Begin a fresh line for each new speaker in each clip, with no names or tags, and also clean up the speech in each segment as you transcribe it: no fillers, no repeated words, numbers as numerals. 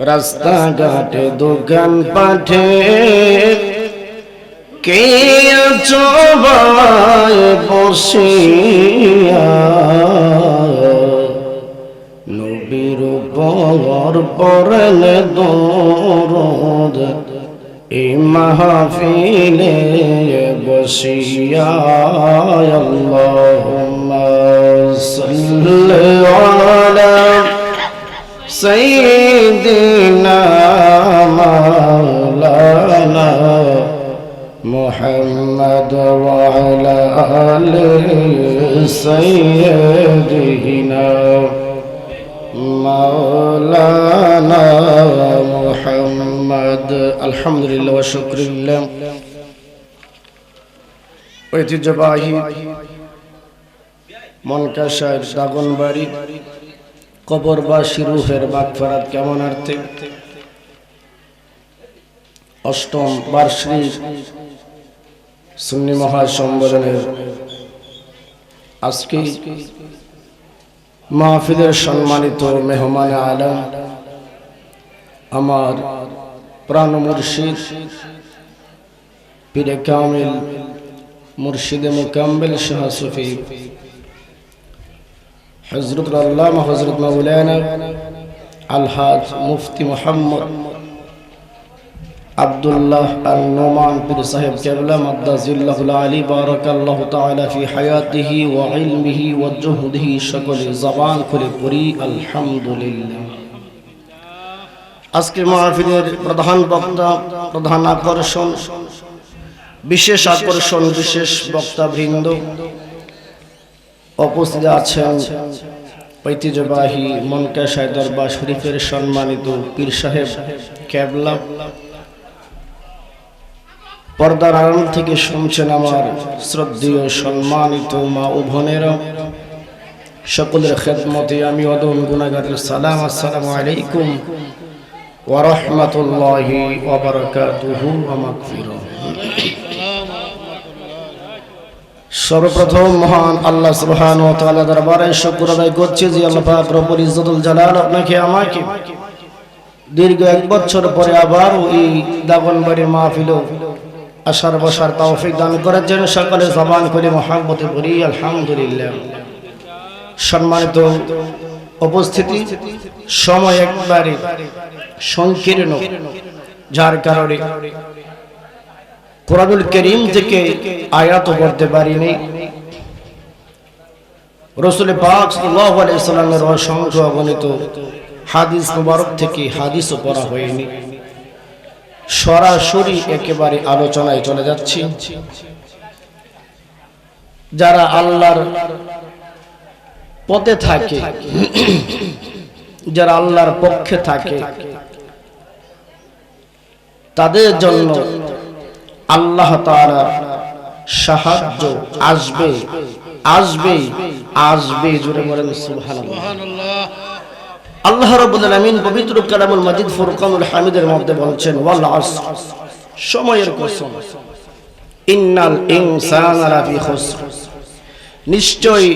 রাস্তাঘাটে দোকান পাঠে কে আছো ভাই বসিয়া নবীর উপর পড়লে দরুদ এই মাহফিলে বসিয়া আল্লাহুম্মা সাল্লি আলা সাইয়্যিদিনা মাওলানা মুহাম্মদ ওয়া আলা আলি সাইয়্যিদিনা মাওলানা মুহাম্মদ। আলহামদুলিল্লাহ ওয়া শুকরিল্লাহ। ঐতিহ্যবাহী মনকাশার দাগনবাড়ি কবরবাসী রুহের মাগফিরাত কামনার্থে অষ্টম বার্ষিক সুন্নি মহাসম্মেলনের আজকে মাহফিলের সম্মানিত মেহমান আলম আমার প্রাণ মুর্শিদ পীরে কামিল মুর্শিদে মুকাম্মিল শাহ সুফি হযরত আল্লামা হযরত মাওলানা আলহাজ মুফতি মুহাম্মদ আব্দুল্লাহ আল নোমান পীর সাহেব কেবলা মাদ্দাজিল্লাহুল আলী বারাকাল্লাহু তাআলা ফি হায়াতিহি ওয়া ইলমিহি ওয়া জুহদিহি। সকলে জবান খুলে পড়ি আলহামদুলিল্লাহ। আজকের মাহফিলের প্রধান বক্তা, প্রধান আকর্ষণ, বিশেষ আকর্ষণ, বিশেষ বক্তাবৃন্দ উপস্থিত আছেন ঐতিহ্যবাহী মনকাশায় দরবার শরীফের সম্মানিত পীর সাহেব কেবলা। পর্দার আড়াল থেকে শুনছেন আমার শ্রদ্ধেয় সম্মানিত মা ও বোনেরা, সকলের খেদমতে আমি অদম গুনাহগারের সালাম। আসসালামু আলাইকুম ওয়া রাহমাতুল্লাহি ওয়া বারাকাতুহু ওয়া মাগফিরাহ। সর্বপ্রথম মহান আল্লাহ সুবহানাহু ওয়া তাআলা দরবারে শুকর আদায় করছি যে আল্লাহ পাক রব্বুল ইজ্জতুল জালাল আপনাকে আমাকে দীর্ঘ 1 বছর পরে আবার এই দাগনবাড়ির মাহফিলে আসার বসার তৌফিক দান করেছেন। সকলে জবান করে মুহাব্বতে পড়ি আলহামদুলিল্লাহ। সম্মানিত উপস্থিতি, সময় একবারে সংকীর্ণ, যার কারণে কোরআনুল কারীম থেকে আয়াত পড়তে পারিনি। রাসূল পাক সাল্লাল্লাহু আলাইহি সাল্লামের অসংখ্য অগণিত হাদিস মুবারক থেকে হাদিসও পড়া হয়নি। সরাসরি একেবারে আলোচনায় চলে যাচ্ছি। যারা আল্লাহর পথে থাকে, যারা আল্লাহর পক্ষে থাকে, তাদের জন্য আল্লাহ তাআলা সাহায্য আসবে, আসবে, আসবে। জোরে বলেন সুবহানাল্লাহ। আল্লাহ রাব্বুল আলামিন পবিত্র কালামুল মাজিদ ফুরকানুল হামিদের মধ্যে বলছেন ওয়াল আসর, সময়ের কসম, ইন্নাল ইনসানা লাফি খুসর, নিশ্চয়ই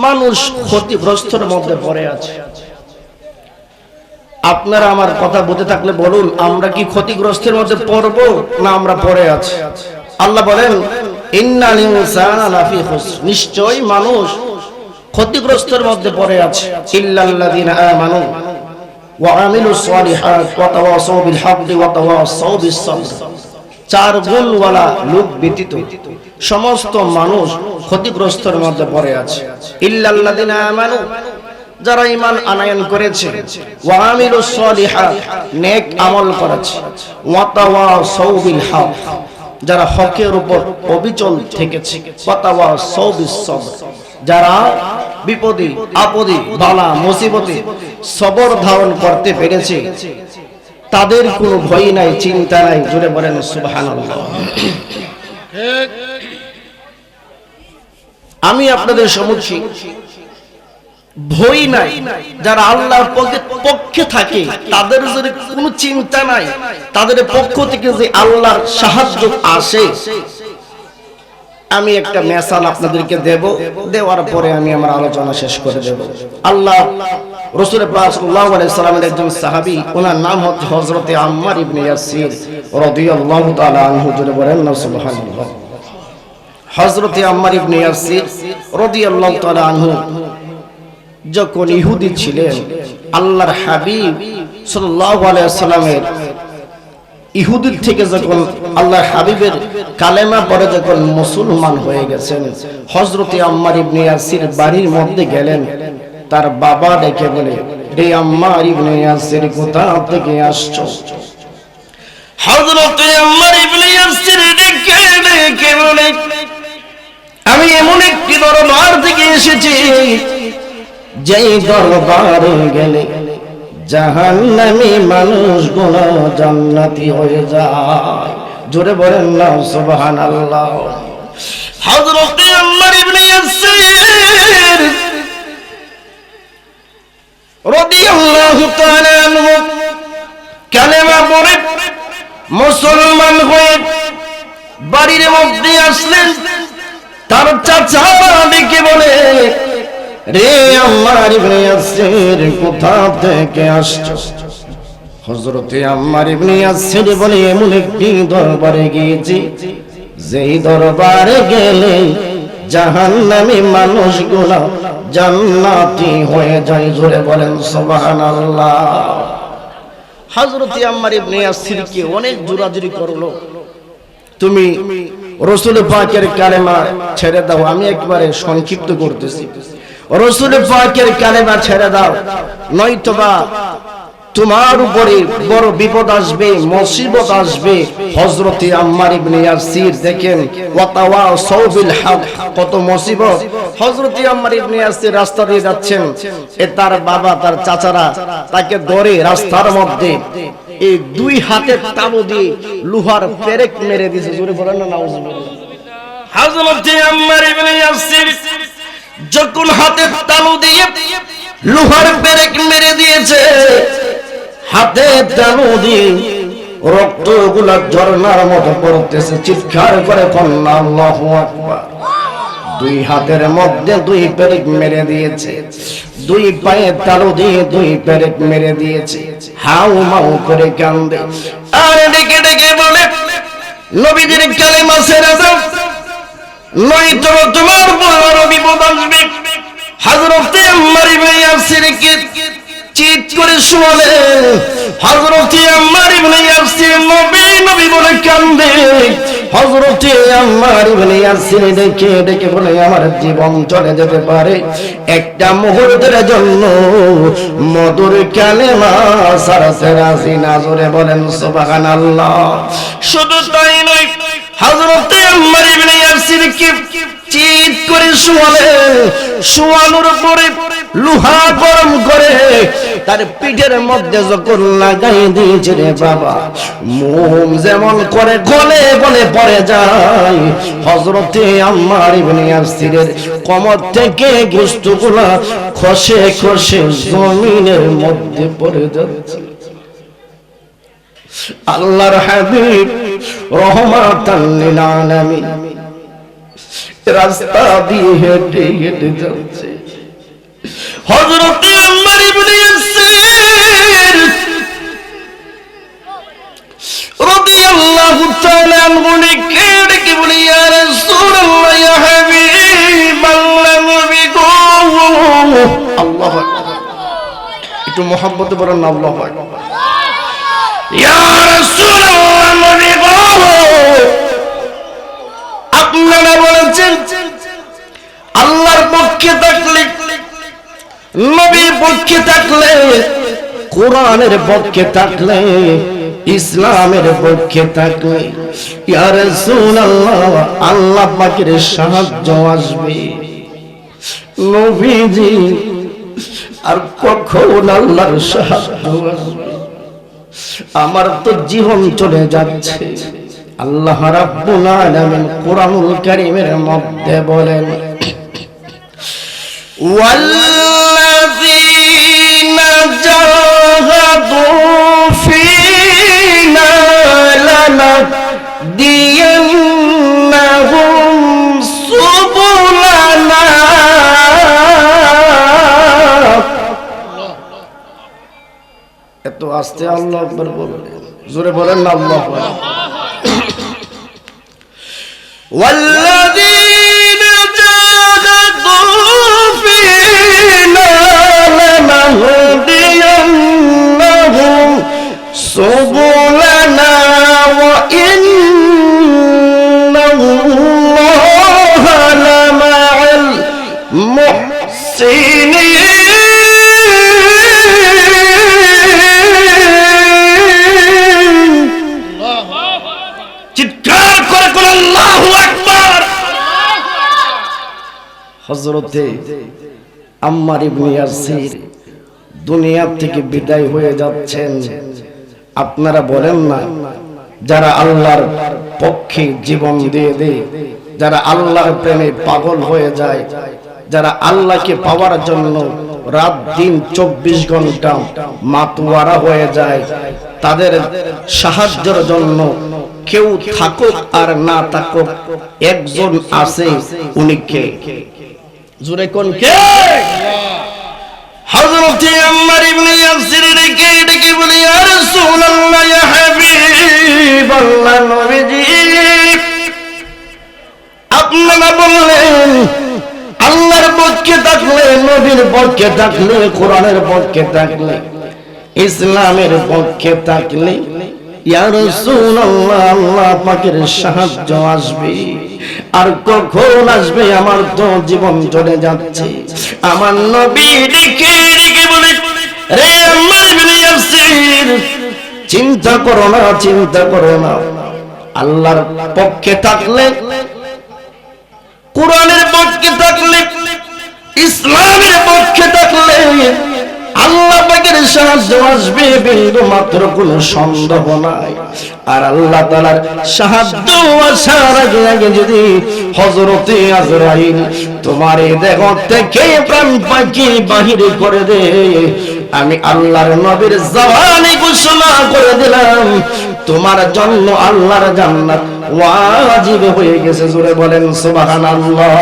মানুষ ক্ষতিগ্রস্তের মধ্যে পড়ে আছে। আপনারা আমার কথা বলতে থাকলে বলুন, আমরা কি ক্ষতিগ্রস্তের মধ্যে পড়ব না আমরা পড়ে আছি? আল্লাহ বলেন ইন্নাল ইনসানা লাফি খুসর, নিশ্চয়ই মানুষ ক্ষতিগ্রস্তের মধ্যে পড়ে আছে। ইল্লাল্লাযিনা আমানু ওয়া আমিলুস সালিহাত ওয়া তাওয়াসাউ বিল হাক্কি ওয়া তাওয়াসাউ বিস সাবর, 4 গুণওয়ালা লোক ব্যতীত সমস্ত মানুষ ক্ষতিগ্রস্তের মধ্যে পড়ে আছে। ইল্লাল্লাযিনা আমানু, যারা ঈমান আনয়ন করেছে, ওয়া আমিলুস সালিহাত, নেক আমল করেছে, ওয়া তাওয়াসাউ বিল হক, যারা হকের উপর অবিচল থেকেছে, ওয়া তাওয়াসাউ বিস সাবর, যারা বিপদে আপদে বালা মুসিবতে সবর ধারণ করতে পেরেছে, তাদের কোনো ভয় নাই, চিন্তা নাই। জোরে বলেন সুবহানাল্লাহ। আমি আপনাদের সম্মুখে ভয় নাই, যারা আল্লাহর পক্ষে থাকে, তাদের যদি কোনো চিন্তা নাই, তাদের পক্ষ থেকে যে আল্লাহর সাহায্য আসে, আমি একটা মেসাল আপনাদেরকে দেব, দেওয়ার পরে আমি আমার আলোচনা শেষ করে দেব। আল্লাহ রাসূল পাক সাল্লাল্লাহু আলাইহি সাল্লামের একজন সাহাবী, ওনার নাম হচ্ছে হযরত আম্মার ইবনে ইয়াসির রাদিয়াল্লাহু তাআলা আনহু। জোরে বলেন না সুবহানাল্লাহ। হযরত আম্মার ইবনে ইয়াসির রাদিয়াল্লাহু তাআলা আনহু যখন ইহুদি ছিলেন, আল্লাহর হাবিব সাল্লাল্লাহু আলাইহি সাল্লামের ইহুদির থেকে যখন আল্লাহর হাবিবের কালেমা পড়ে যখন মুসলমান হয়ে গেছেন, হযরত আম্মার ইবনে ইয়াসির বাড়ির মধ্যে গেলেন। তার বাবা ডেকে বলে, হে আম্মার ইবনে ইয়াসির, কোথা থেকে আসছো? হযরত আম্মার ইবনে ইয়াসির ডেকে বলে, আমি এমন একটি দরবার থেকে এসেছি যেই দরবারে গেলে জাহান্নামী মানুষগুলো জান্নাতি হয়ে যায়। জোরে বলেন না সুবহানাল্লাহ। হযরত আম্মার ইবনে ইয়াসির রাদিয়াল্লাহু তাআলা আনহু কালেমা পড়ে মুসলমান হয়ে বাড়ির মধ্যে আসলেন। তার চাচা ডেকে বলে, রে আম্মার ইবনে ইয়াসির, কোথা থেকে আসছো? হযরত আম্মার ইবনে ইয়াসির বলে, এমন একটি দরবারে গিয়েছি যেই দরবারে গেলে জাহান্নামী মানুষগুলো জান্নাতি হয়ে যায়। জোরে বলেন সুবহানাল্লাহ। হযরত আম্মার ইবনে ইয়াসিরকে অনেক জোরাজুরি করলো, তুমি রাসূল পাকের কালেমা ছেড়ে দাও। আমি একবারে সংক্ষিপ্ত করতেছি, রাসূল পাকের কালেমা ছেড়ে দাও, নয়তোবা তোমার উপরে বড় বিপদ আসবে, মুসিবত আসবে। হযরত আম্মার ইবনে ইয়াসির দেখেন ওয়াতাওয়াসাউ বিল হক, কত মুসিবত। হযরত আম্মার ইবনে ইয়াসির রাস্তা দিয়ে যাচ্ছেন, তার বাবা তার চাচারা তাকে ধরে রাস্তার মধ্যে এই দুই হাতের তালু দিয়ে লোহার পেরেক মেরে দিয়েছে। জোরে বলেন না নাউজুবিল্লাহ। হযরত আম্মার ইবনে ইয়াসির যখন হাতের তালু দিয়ে লোহার পেরেক মেরে দিয়েছে, হাতের তালু দিয়ে রক্তগুলো ঝর্ণার মতো পড়তেছে। চিৎকার করে বলেন আল্লাহু আকবার। দুই হাতের মধ্যে দুই পেরেক মেরে দিয়েছে, দুই পায়ে তালু দিয়ে দুই পেরেক মেরে দিয়েছে। হাউ মাউ করে কান্দে আর ডেকে ডেকে বলে, নবীজির কালেমা ছেড়ে দাও, নয়তো তোমার বড় বিপদ আসবে। হযরত আম্মার ইবনে ইয়াসির কে চিৎ করে শুনালে, হযরত আম্মার ইবনে ইয়াসির নবী নবী বলে কান্দে। হযরত আম্মার ইবনে ইয়াসির ডেকে ডেকে বলে, আমার জীবন চলে যেতে পারে একটা মুহূর্তের জন্য, মধুর কালেমা ছাড়তে রাজি না। জোরে বলেন সুবহানাল্লাহ। শুধু তাই নয়, হযরত আম্মার ইবনে ইয়াসির কে চিৎ করে শুয়ালে, শুয়ানোর পরে লোহা গরম করে তার পিঠের মধ্যে যখন লাগাই দিয়েছে, রে বাবা, মোম যেমন করে গলে গলে পড়ে যায়। হযরত আম্মার ইবনে ইয়াসিরের কোমর থেকে গোশতগুলা খসে খসে জমিনের মধ্যে পড়ে যাচ্ছে। আল্লাহর হাবিব রহমাতাল লিল আলামিন রাস্তা দিয়ে হেঁটে হেঁটে যাচ্ছে। হযরত আম্মার ইবনে ইয়াসির রাদিয়াল্লাহু তাআলা আনহু ডেকে বলে, ইয়া রাসূলুল্লাহ, ইয়া হাবিবাল্লাহ, নবী গো। আল্লাহু আকবার। একটু মুহাব্বতে বলেন না আল্লাহু আকবার। ইয়া রাসূলুল্লাহ, নবী গো, আপনারা বলেছেন আল্লাহর পক্ষে থাকলে, নবীর পক্ষে থাকলে, কোরআনের পক্ষে থাকলে, ইসলামের পক্ষে থাকলে, ইয়া রাসূলুল্লাহ, আল্লাহ পাকের সাহায্য আসবে। নবীজি আর কখন আল্লাহর সাহায্য আসবে? আমার তো জীবন চলে যাচ্ছে। আল্লাহ রাব্বুল আলামিন কোরআনুল কারীমের মধ্যে বলেন, ওয়াল্লাযীনা জাহাদু ফীনা লানাহদিয়ান্নাহুম এত আস্তে আল্লাহু আকবার বললেন, জোরে বলেন না আল্লাহু আকবার। والذين جاهدوا فينا لنهدينهم سبلنا وإن الله لمع المحسنين। চিৎকার করে কোন আল্লাহু আকবার। হযরতে আম্মার ইবনে ইয়াসির দুনিয়া থেকে বিদায় হয়ে যাচ্ছেন। আপনারা বলেন না, যারা আল্লাহর পক্ষে জীবন দিয়ে দেয়, যারা আল্লাহর প্রেমে পাগল হয়ে যায়, যারা আল্লাহকে পাওয়ার জন্য রাত দিন 24 ঘন্টা মাতোয়ারা হয়ে যায়, তাদের সাহায্যের জন্য কেউ থাকুক আর না থাকুক একজন আছে, উনি কে? জোরে কোন কে? হযরত আম্মার ইবনে ইয়াসির ডেকে বলে, ইয়া রাসূলুল্লাহ, ইয়া হাবিবাল্লাহ, নবীজি আপনারা বললেন আল্লাহর পক্ষে থাকলে, নবীর পক্ষে থাকলে, কোরআনের পক্ষে থাকলে, ইসলামের পক্ষে থাকলে ইয়া রাসূলুল্লাহ আল্লাহ পাকের সাহায্য আসবে। আর কখন আসবে? আমার তো জীবন চলে যাচ্ছে। আমার নবী ডেকে বলে, রে আম্মার ইবনে ইয়াসির, চিন্তা করো না, চিন্তা করো না। আল্লাহর পক্ষে থাকলে, কোরআনের পক্ষে থাকলে, ইসলামের পক্ষে থাকলে আল্লাহ পাকের সাহায্য আসবে, বিন্দু মাত্র কোনো সন্দেহ নাই। আর আল্লাহ তাআলার সাহায্য আসার আগে যদি হযরতে আজরাইল তোমার এই দেহ থেকে প্রাণ পাখি বাহির করে দে, আমি আল্লাহর নবীর জবানে ঘোষণা করে দিলাম তোমার জন্য আল্লাহর জান্নাত ওয়াজিব হয়ে গেছে। জোরে বলেন সুবহানাল্লাহ।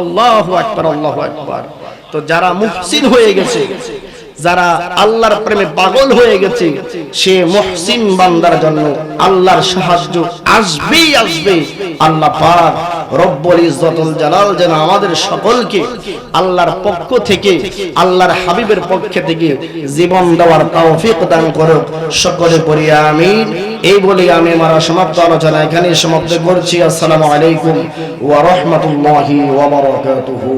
আল্লাহু আকবার, আল্লাহু আকবার। তো যারা মুহসিন হয়ে গেছে, যারা আল্লাহর প্রেমে পাগল হয়ে গেছে, সে মুহসিন বান্দার জন্য আল্লাহর সাহায্য আসবেই আসবে। আল্লাহ পাক রব্বুল ইজ্জতুল জালাল যেন আমাদের সকলকে আল্লাহর পক্ষ থেকে, আল্লাহর হাবিবের পক্ষ থেকে জীবন দেওয়ার তৌফিক দান করুক। সকলে পড়ি আমিন। এই বলে আমি আমার সমাপ্ত আলোচনা এখানে সমাপ্ত করছি। আসসালামু আলাইকুম ওয়া রাহমাতুল্লাহি ওয়া বারাকাতুহু।